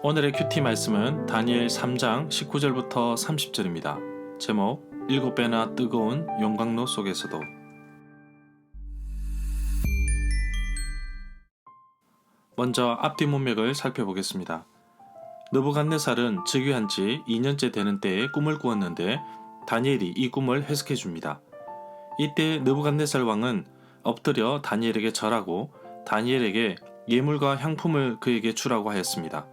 오늘의 큐티 말씀은 다니엘 3장 19절부터 30절입니다. 제목 7배나 뜨거운 용광로 속에서도. 먼저 앞뒤 문맥을 살펴보겠습니다. 느부갓네살은 즉위한 지 2년째 되는 때에 꿈을 꾸었는데 다니엘이 이 꿈을 해석해 줍니다. 이때 느부갓네살 왕은 엎드려 다니엘에게 절하고 다니엘에게 예물과 향품을 그에게 주라고 하였습니다.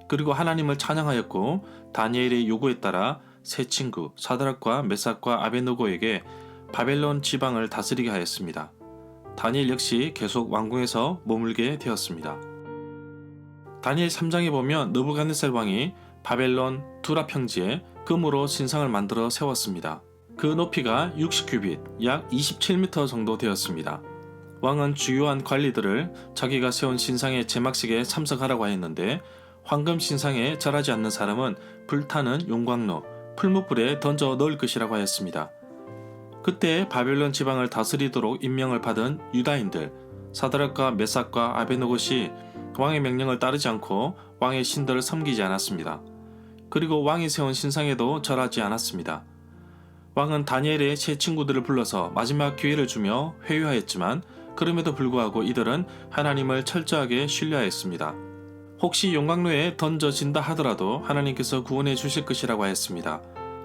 그리고 하나님을 찬양하였고 다니엘의 요구에 따라 세 친구 사드락과 메삭과 아베느고에게 바벨론 지방을 다스리게 하였습니다. 다니엘 역시 계속 왕궁에서 머물게 되었습니다. 다니엘 3장에 보면 느부갓네살 왕이 바벨론 두라 평지에 금으로 신상을 만들어 세웠습니다. 그 높이가 60규빗 약 27m 정도 되었습니다. 왕은 주요한 관리들을 자기가 세운 신상의 제막식에 참석하라고 하였는데 황금 신상에 절하지 않는 사람은 불타는 용광로, 풀무불에 던져 넣을 것이라고 하였습니다. 그때 바벨론 지방을 다스리도록 임명을 받은 유다인들, 사드락과 메삭과 아베느고시 왕의 명령을 따르지 않고 왕의 신들을 섬기지 않았습니다. 그리고 왕이 세운 신상에도 절하지 않았습니다. 왕은 다니엘의 세 친구들을 불러서 마지막 기회를 주며 회유하였지만 그럼에도 불구하고 이들은 하나님을 철저하게 신뢰하였습니다. 혹시 용광로에 던져진다 하더라도 하나님께서 구원해 주실 것이라고 하였습니다.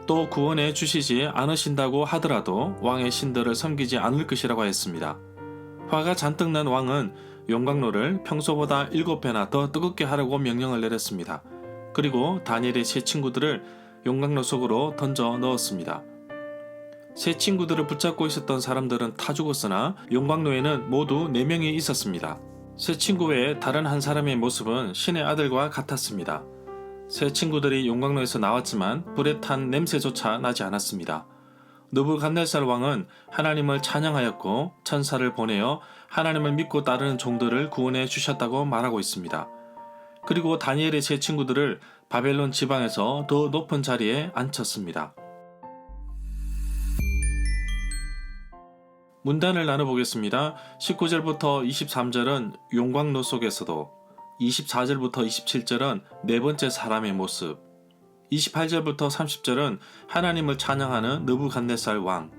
또 구원해 주시지 않으신다고 하더라도 왕의 신들을 섬기지 않을 것이라고 하였습니다. 화가 잔뜩 난 왕은 용광로를 평소보다 7배나 더 뜨겁게 하라고 명령을 내렸습니다. 그리고 다니엘의 세 친구들을 용광로 속으로 던져 넣었습니다. 세 친구들을 붙잡고 있었던 사람들은 타 죽었으나 용광로에는 모두 4명이 있었습니다. 세 친구 외에 다른 한 사람의 모습은 신의 아들과 같았습니다. 세 친구들이 용광로에서 나왔지만 불에 탄 냄새조차 나지 않았습니다. 느부갓네살 왕은 하나님을 찬양하였고 천사를 보내어 하나님을 믿고 따르는 종들을 구원해 주셨다고 말하고 있습니다. 그리고 다니엘의 세 친구들을 바벨론 지방에서 더 높은 자리에 앉혔습니다. 문단을 나눠보겠습니다. 19절부터 23절은 용광로 속에서도, 24절부터 27절은 네 번째 사람의 모습, 28절부터 30절은 하나님을 찬양하는 느부갓네살 왕.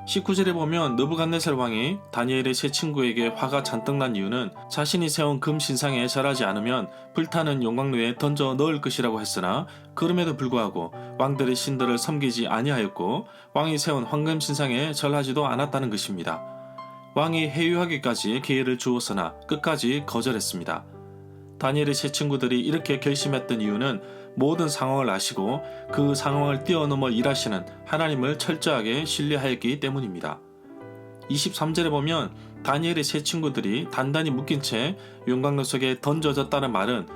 19절에 보면 느부갓네살 왕이 다니엘의 세 친구에게 화가 잔뜩 난 이유는 자신이 세운 금 신상에 절하지 않으면 불타는 용광로에 던져 넣을 것이라고 했으나 그럼에도 불구하고 왕들의 신들을 섬기지 아니하였고 왕이 세운 황금 신상에 절하지도 않았다는 것입니다. 왕이 회유하기까지 기회를 주었으나 끝까지 거절했습니다. 다니엘의 세 친구들이 이렇게 결심했던 이유는 모든 상황을 아시고 그 상황을 뛰어넘어 일하시는 하나님을 철저하게 신뢰하였기 때문입니다. 23절에 보면 다니엘의 세 친구들이 단단히 묶인 채 용광로 속에 던져졌다는 말은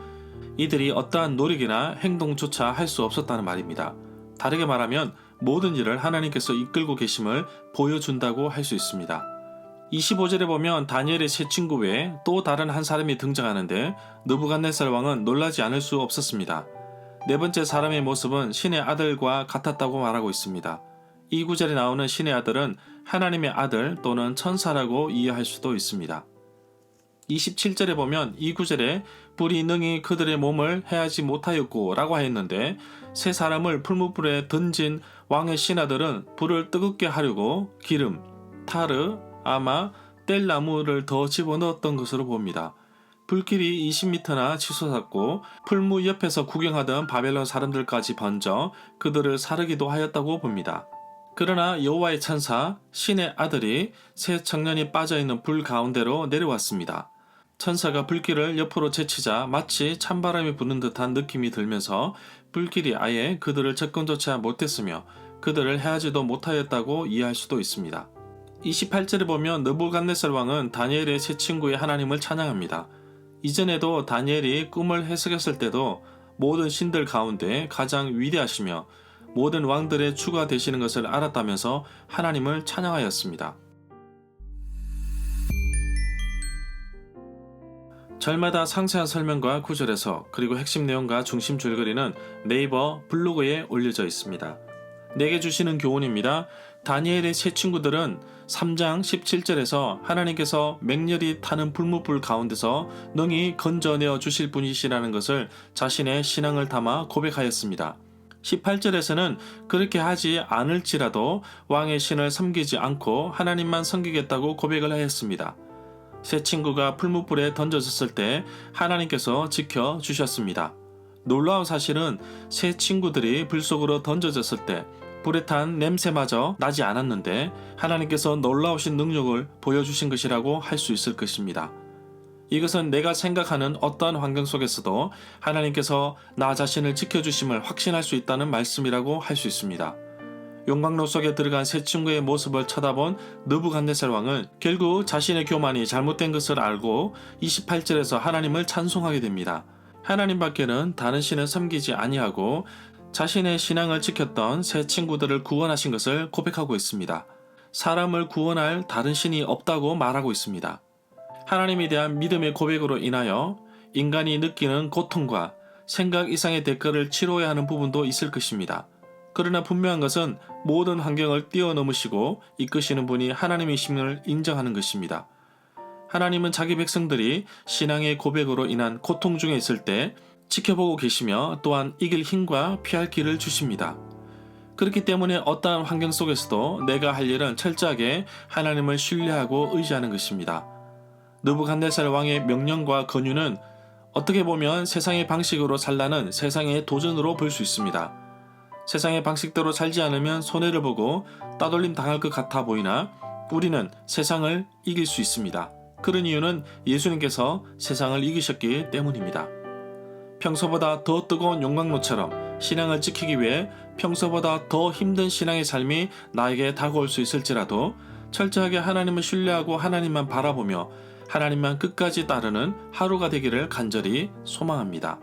이들이 어떠한 노력이나 행동조차 할 수 없었다는 말입니다. 다르게 말하면 모든 일을 하나님께서 이끌고 계심을 보여준다고 할 수 있습니다. 25절에 보면 다니엘의 세 친구 외에 또 다른 한 사람이 등장하는데 느부갓네살 왕은 놀라지 않을 수 없었습니다. 네 번째 사람의 모습은 신의 아들과 같았다고 말하고 있습니다. 이 구절에 나오는 신의 아들은 하나님의 아들 또는 천사라고 이해할 수도 있습니다. 27절에 보면 이 구절에 불이 능히 그들의 몸을 해하지 못하였고 라고 하였는데 세 사람을 풀무불에 던진 왕의 신하들은 불을 뜨겁게 하려고 기름, 타르, 아마 뗄나무를 더 집어넣었던 것으로 봅니다. 불길이 20m나 치솟았고 풀무 옆에서 구경하던 바벨론 사람들까지 번져 그들을 사르기도 하였다고 봅니다. 그러나 여호와의 천사 신의 아들이 세 청년이 빠져있는 불 가운데로 내려왔습니다. 천사가 불길을 옆으로 제치자 마치 찬바람이 부는 듯한 느낌이 들면서 불길이 아예 그들을 접근조차 못했으며 그들을 해하지도 못하였다고 이해할 수도 있습니다. 28절에 보면 느부갓네살 왕은 다니엘의 세 친구의 하나님을 찬양합니다. 이전에도 다니엘이 꿈을 해석했을 때도 모든 신들 가운데 가장 위대하시며 모든 왕들의 주가 되시는 것을 알았다면서 하나님을 찬양하였습니다. 절마다 상세한 설명과 구절에서 그리고 핵심 내용과 중심 줄거리는 네이버 블로그에 올려져 있습니다. 내게 주시는 교훈입니다. 다니엘의 세 친구들은 3장 17절에서 하나님께서 맹렬히 타는 불못불 가운데서 능히 건져내어 주실 분이시라는 것을 자신의 신앙을 담아 고백하였습니다. 18절에서는 그렇게 하지 않을지라도 왕의 신을 섬기지 않고 하나님만 섬기겠다고 고백을 하였습니다. 세 친구가 풀무불에 던져졌을 때 하나님께서 지켜주셨습니다. 놀라운 사실은 세 친구들이 불 속으로 던져졌을 때 불에 탄 냄새마저 나지 않았는데 하나님께서 놀라우신 능력을 보여주신 것이라고 할 수 있을 것입니다. 이것은 내가 생각하는 어떠한 환경 속에서도 하나님께서 나 자신을 지켜주심을 확신할 수 있다는 말씀이라고 할 수 있습니다. 용광로 속에 들어간 세 친구의 모습을 쳐다본 느부갓네살 왕은 결국 자신의 교만이 잘못된 것을 알고 28절에서 하나님을 찬송하게 됩니다. 하나님밖에는 다른 신을 섬기지 아니하고 자신의 신앙을 지켰던 세 친구들을 구원하신 것을 고백하고 있습니다. 사람을 구원할 다른 신이 없다고 말하고 있습니다. 하나님에 대한 믿음의 고백으로 인하여 인간이 느끼는 고통과 생각 이상의 대가를 치러야 하는 부분도 있을 것입니다. 그러나 분명한 것은 모든 환경을 뛰어넘으시고 이끄시는 분이 하나님이심을 인정하는 것입니다. 하나님은 자기 백성들이 신앙의 고백으로 인한 고통 중에 있을 때 지켜보고 계시며 또한 이길 힘과 피할 길을 주십니다. 그렇기 때문에 어떠한 환경 속에서도 내가 할 일은 철저하게 하나님을 신뢰하고 의지하는 것입니다. 느부갓네살 왕의 명령과 권유는 어떻게 보면 세상의 방식으로 살라는 세상의 도전으로 볼 수 있습니다. 세상의 방식대로 살지 않으면 손해를 보고 따돌림 당할 것 같아 보이나 우리는 세상을 이길 수 있습니다. 그런 이유는 예수님께서 세상을 이기셨기 때문입니다. 평소보다 더 뜨거운 용광로처럼 신앙을 지키기 위해 평소보다 더 힘든 신앙의 삶이 나에게 다가올 수 있을지라도 철저하게 하나님을 신뢰하고 하나님만 바라보며 하나님만 끝까지 따르는 하루가 되기를 간절히 소망합니다.